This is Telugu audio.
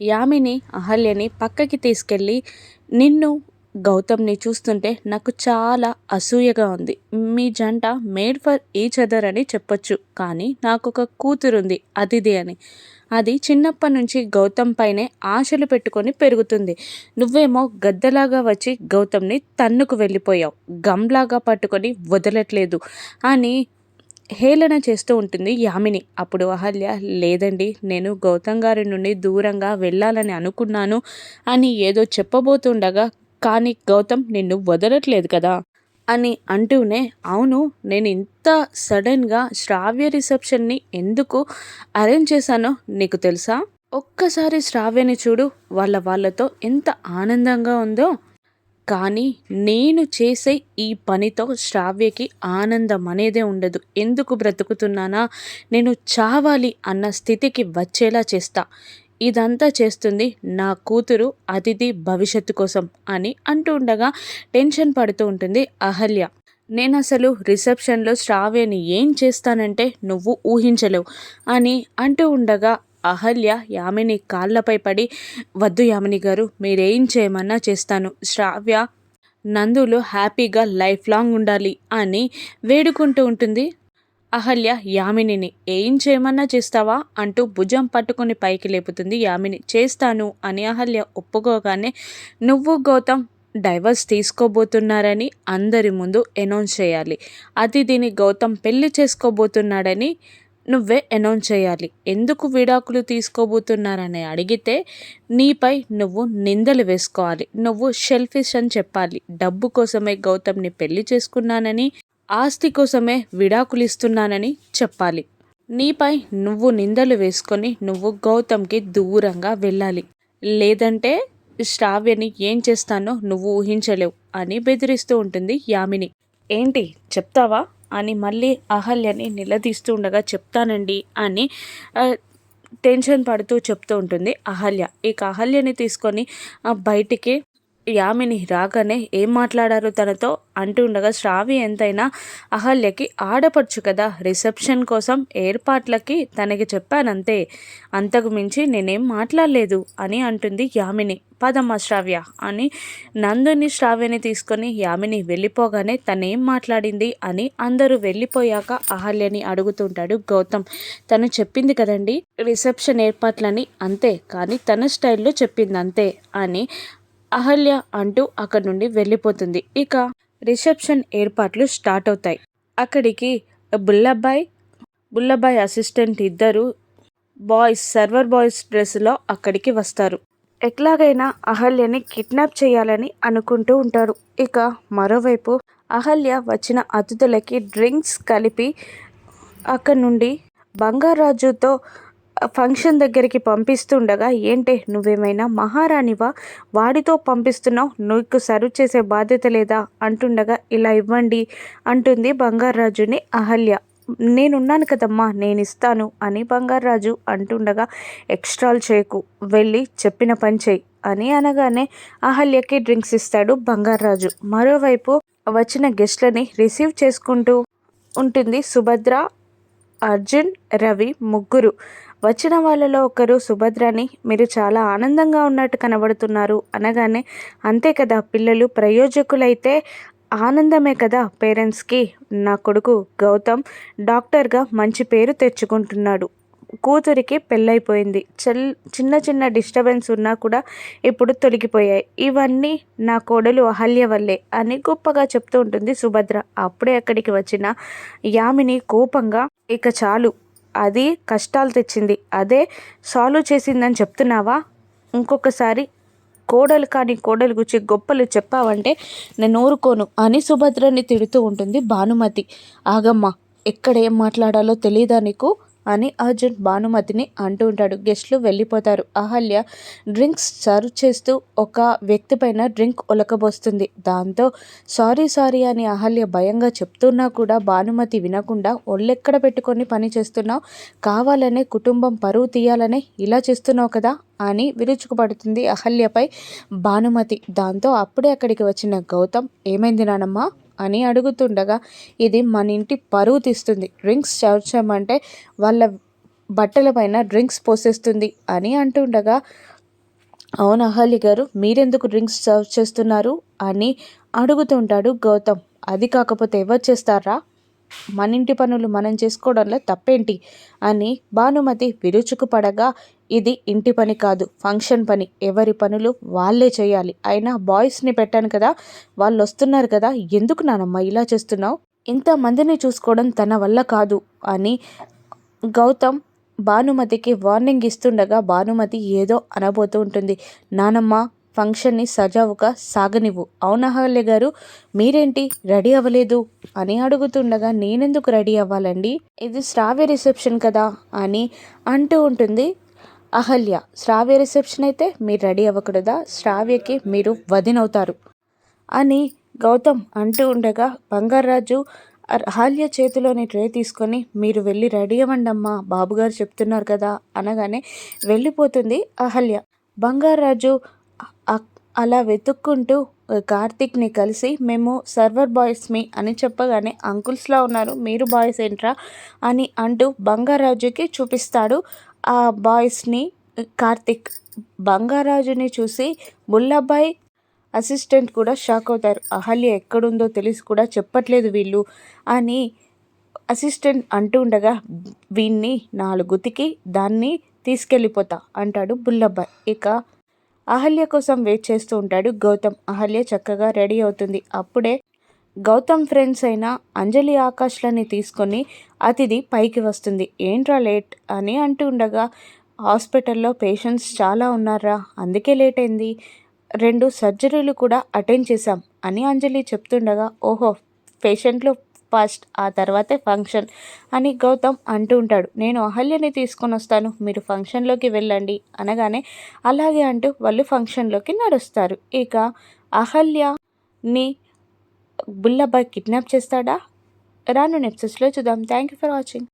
యామిని అహల్యని పక్కకి తీసుకెళ్ళి, నిన్ను గౌతమ్‌ని చూస్తుంటే నాకు చాలా అసూయగా ఉంది. మీ జంట మేడ్ ఫర్ ఈచ్ అదర్ అని చెప్పొచ్చు. కానీ నాకొక కూతురుంది అదితి అని. అది చిన్నప్పటి నుంచి గౌతమ్ పైనే ఆశలు పెట్టుకొని పెరుగుతుంది. నువ్వేమో గద్దలాగా వచ్చి గౌతమ్‌ని తన్నుకు వెళ్ళిపోయావు. గమ్‌లాగా పట్టుకొని వదలట్లేదు అని హేళన చేస్తూ ఉంటుంది యామిని. అప్పుడు అహల్య, లేదండి, నేను గౌతమ్ గారి నుండి దూరంగా వెళ్ళాలని అనుకున్నాను అని ఏదో చెప్పబోతుండగా, కానీ గౌతమ్ నిన్ను వదలట్లేదు కదా అని అంటూనే, అవును, నేను ఇంత సడన్గా శ్రావ్య రిసెప్షన్ని ఎందుకు అరేంజ్ చేశానో నీకు తెలుసా? ఒక్కసారి శ్రావ్యని చూడు, వాళ్ళతో ఎంత ఆనందంగా ఉందో. కానీ నేను చేసే ఈ పనితో శ్రావ్యకి ఆనందం అనేదే ఉండదు. ఎందుకు బ్రతుకుతున్నానా, నేను చావాలి అన్న స్థితికి వచ్చేలా చేస్తా. ఇదంతా చేస్తుంది నా కూతురు అతిథి భవిష్యత్తు కోసం అని అంటూ ఉండగా టెన్షన్ పడుతూ ఉంటుంది అహల్య. నేనసలు రిసెప్షన్లో శ్రావ్యని ఏం చేస్తానంటే నువ్వు ఊహించలేవు అని అంటూ ఉండగా అహల్య యామిని కాళ్ళపై పడి, వద్దు యామిని గారు, మీరేం చేయమన్నా చేస్తాను, శ్రావ్య నందులు హ్యాపీగా లైఫ్ లాంగ్ ఉండాలి అని వేడుకుంటూ ఉంటుంది అహల్య యామినిని. ఏం చేయమన్నా చేస్తావా అంటూ భుజం పట్టుకొని పైకి లేపుతుంది యామిని. చేస్తాను అని అహల్య ఒప్పుకోగానే, నువ్వు గౌతమ్ డైవర్స్ తీసుకోబోతున్నారని అందరి ముందు అనౌన్స్ చేయాలి. అతిథిని గౌతమ్ పెళ్లి చేసుకోబోతున్నాడని నువ్వే అనౌన్స్ చేయాలి. ఎందుకు విడాకులు తీసుకోబోతున్నారని అడిగితే నీపై నువ్వు నిందలు వేసుకోవాలి. నువ్వు షెల్ఫిష్ అని చెప్పాలి. డబ్బు కోసమే గౌతమ్ని పెళ్లి చేసుకున్నానని, ఆస్తి కోసమే విడాకులు ఇస్తున్నానని చెప్పాలి. నీపై నువ్వు నిందలు వేసుకొని నువ్వు గౌతమ్కి దూరంగా వెళ్ళాలి. లేదంటే శ్రావ్యని ఏం చేస్తానో నువ్వు ఊహించలేవు అని బెదిరిస్తూ ఉంటుంది యామిని. ఏంటి చెప్తావా అని మళ్ళీ అహల్యని నిలదీస్తూ ఉండగా, చెప్తానండి అని టెన్షన్ పడుతూ చెప్తూ ఉంటుంది అహల్య. ఇక అహల్యని తీసుకొని బయటికి యామిని రాగానే ఏం మాట్లాడారు తనతో అంటూ ఉండగా, శ్రావ్య ఎంతైనా అహల్యకి ఆడపడుచు కదా, రిసెప్షన్ కోసం ఏర్పాట్లకి తనకి చెప్పానంతే, అంతకు మించి నేనేం మాట్లాడలేదు అని అంటుంది యామిని. పదమ్మ శ్రావ్య అని నందుని శ్రావ్యని తీసుకొని యామిని వెళ్ళిపోగానే తనేం మాట్లాడింది అని అందరూ వెళ్ళిపోయాక అహల్యని అడుగుతుంటాడు గౌతమ్. తను చెప్పింది కదండి రిసెప్షన్ ఏర్పాట్లని, అంతే, కానీ తన స్టైల్లో చెప్పింది అంతే అని అహల్య అంటూ అక్కడి నుండి వెళ్ళిపోతుంది. ఇక రిసెప్షన్ ఏర్పాట్లు స్టార్ట్ అవుతాయి. అక్కడికి బుల్లబాయ్ అసిస్టెంట్ ఇద్దరు సర్వర్ బాయ్స్ డ్రెస్లో అక్కడికి వస్తారు. ఎట్లాగైనా అహల్యని కిడ్నాప్ చేయాలని అనుకుంటూ ఉంటారు. ఇక మరోవైపు అహల్య వచ్చిన అతిథులకి డ్రింక్స్ కలిపి అక్కడి నుండి బంగారాజుతో ఫంక్షన్ దగ్గరికి పంపిస్తుండగా, ఏంటే నువ్వేమైనా మహారాణివా, వాడితో పంపిస్తున్నావు, నీకు సర్వ్ చేసే బాధ్యత లేదా అంటుండగా, ఇలా ఇవ్వండి అంటుంది బంగారాజుని అహల్య. నేనున్నాను కదమ్మా, నేను ఇస్తాను అని బంగారాజు అంటుండగా, ఎక్స్ట్రాలు చేయకు, వెళ్ళి చెప్పిన పని చేయి అని అనగానే అహల్యకి డ్రింక్స్ ఇస్తాడు బంగారాజు. మరోవైపు వచ్చిన గెస్ట్లని రిసీవ్ చేసుకుంటూ ఉంటుంది సుభద్ర, అర్జున్, రవి ముగ్గురు. వచ్చిన వాళ్ళలో ఒకరు సుభద్రని, మీరు చాలా ఆనందంగా ఉన్నట్టు కనబడుతున్నారు అనగానే, అంతే కదా, పిల్లలు ప్రయోజకులైతే ఆనందమే కదా పేరెంట్స్కి. నా కొడుకు గౌతమ్ డాక్టర్గా మంచి పేరు తెచ్చుకుంటున్నాడు, కూతురికి పెళ్ళైపోయింది, చిన్న చిన్న డిస్టర్బెన్స్ ఉన్నా కూడా ఇప్పుడు తొలగిపోయాయి, ఇవన్నీ నా కోడలు అహల్య వల్లే అని గొప్పగా చెప్తూ ఉంటుంది సుభద్ర. అప్పుడే అక్కడికి వచ్చిన యామిని కోపంగా, ఇక చాలు, అది కష్టాలు తెచ్చింది, అదే సాల్వ్ చేసిందని చెప్తున్నావా? ఇంకొకసారి కోడలు గురించి గొప్పలు చెప్పావంటే నేను ఊరుకోను అని సుభద్రని తిడుతూ ఉంటుంది భానుమతి. ఆగమ్మ, ఎక్కడ ఏం మాట్లాడాలో తెలీదా నీకు అని అర్జున్ భానుమతిని అంటూ ఉంటాడు. గెస్ట్లు వెళ్ళిపోతారు. అహల్య డ్రింక్స్ సర్వ్ చేస్తూ ఒక వ్యక్తి పైన డ్రింక్ ఒలకబోస్తుంది. దాంతో సారీ అని అహల్య భయంగా చెప్తున్నా కూడా భానుమతి వినకుండా, ఒళ్ళెక్కడ పెట్టుకొని పని చేస్తున్నావు, కావాలనే కుటుంబం పరువు తీయాలనే ఇలా చేస్తున్నావు కదా అని విరుచుకుపడుతుంది అహల్యపై భానుమతి. దాంతో అప్పుడే అక్కడికి వచ్చిన గౌతమ్, ఏమైంది నానమ్మ అని అడుగుతుండగా, ఇది మన ఇంటి పరువు తీస్తుంది, డ్రింక్స్ సర్వ్ చేయమంటే వాళ్ళ బట్టల పైన డ్రింక్స్ పోసేస్తుంది అని అంటుండగా, అవును అహల్య గారు, మీరెందుకు డ్రింక్స్ సర్వ్ చేస్తున్నారు అని అడుగుతుంటాడు గౌతమ్. అది కాకపోతే ఎవరు చేస్తారా, మన ఇంటి పనులు మనం చేసుకోవడంలో తప్పేంటి అని భానుమతి విరుచుకుపడగా, ఇది ఇంటి పని కాదు, ఫంక్షన్ పని, ఎవరి పనులు వాళ్ళే చేయాలి, అయినా బాయ్స్ని పెట్టాను కదా, వాళ్ళు వస్తున్నారు కదా, ఎందుకు నానమ్మ ఇలా చేస్తున్నావు, ఇంతమందిని చూసుకోవడం తన వల్ల కాదు అని గౌతమ్ భానుమతికి వార్నింగ్ ఇస్తుండగా భానుమతి ఏదో అనబోతూ ఉంటుంది. నానమ్మ, ఫంక్షన్ని సజావుగా సాగనివ్వు. అవునా అహల్య గారు, మీరేంటి రెడీ అవ్వలేదు అని అడుగుతుండగా, నేనెందుకు రెడీ అవ్వాలండి, ఇది శ్రావ్య రిసెప్షన్ కదా అని అంటూ ఉంటుంది అహల్య. శ్రావ్య రిసెప్షన్ అయితే మీరు రెడీ అవ్వకూడదా, శ్రావ్యకి మీరు వదినవుతారు అని గౌతమ్ అంటూ ఉండగా, బంగారాజు అహల్య చేతిలోని ట్రే తీసుకొని, మీరు వెళ్ళి రెడీ అవ్వండమ్మా, బాబుగారు చెప్తున్నారు కదా అనగానే వెళ్ళిపోతుంది అహల్య. బంగారాజు అ- అలా వెతుక్కుంటూ కార్తిక్ని కలిసి, మేము సర్వర్ బాయ్స్మి అని చెప్పగానే, అంకుల్స్లా ఉన్నారు, మీరు బాయ్స్ ఏంట్రా అని అంటూ బంగారాజుకి చూపిస్తాడు ఆ బాయ్స్ని కార్తిక్. బంగారాజుని చూసి బుల్లబ్బాయి అసిస్టెంట్ కూడా షాక్ అవుతారు. అహల్య ఎక్కడుందో తెలిసి కూడా చెప్పట్లేదు వీళ్ళు అని అసిస్టెంట్ అంటూ ఉండగా, వీన్ని 4 ఉతికి దాన్ని తీసుకెళ్ళిపోతా అంటాడు బుల్లబ్బాయ్. ఇక అహల్య కోసం వెయిట్ చేస్తూ ఉంటాడు గౌతమ్. అహల్య చక్కగా రెడీ అవుతుంది. అప్పుడే గౌతమ్ ఫ్రెండ్స్ అయిన అంజలి, ఆకాష్లని తీసుకొని అతిథి పైకి వస్తుంది. ఏంట్రా లేట్ అని అంటూ ఉండగా, హాస్పిటల్లో పేషెంట్స్ చాలా ఉన్నారా, అందుకే లేట్ అయింది, 2 సర్జరీలు కూడా అటెండ్ చేశాం అని అంజలి చెప్తుండగా, ఓహో, పేషెంట్లు ఫస్ట్, ఆ తర్వాతే ఫంక్షన్ అని గౌతమ్ అంటూ ఉంటాడు. నేను అహల్యని తీసుకొని వస్తాను, మీరు ఫంక్షన్లోకి వెళ్ళండి అనగానే, అలాగే అంటూ వాళ్ళు ఫంక్షన్లోకి నడుస్తారు. ఇక అహల్యని బుల్లబ్బాయ్ కిడ్నాప్ చేస్తాడా, రాను ఎపిసోడ్స్లో చూద్దాం. Thank you for watching.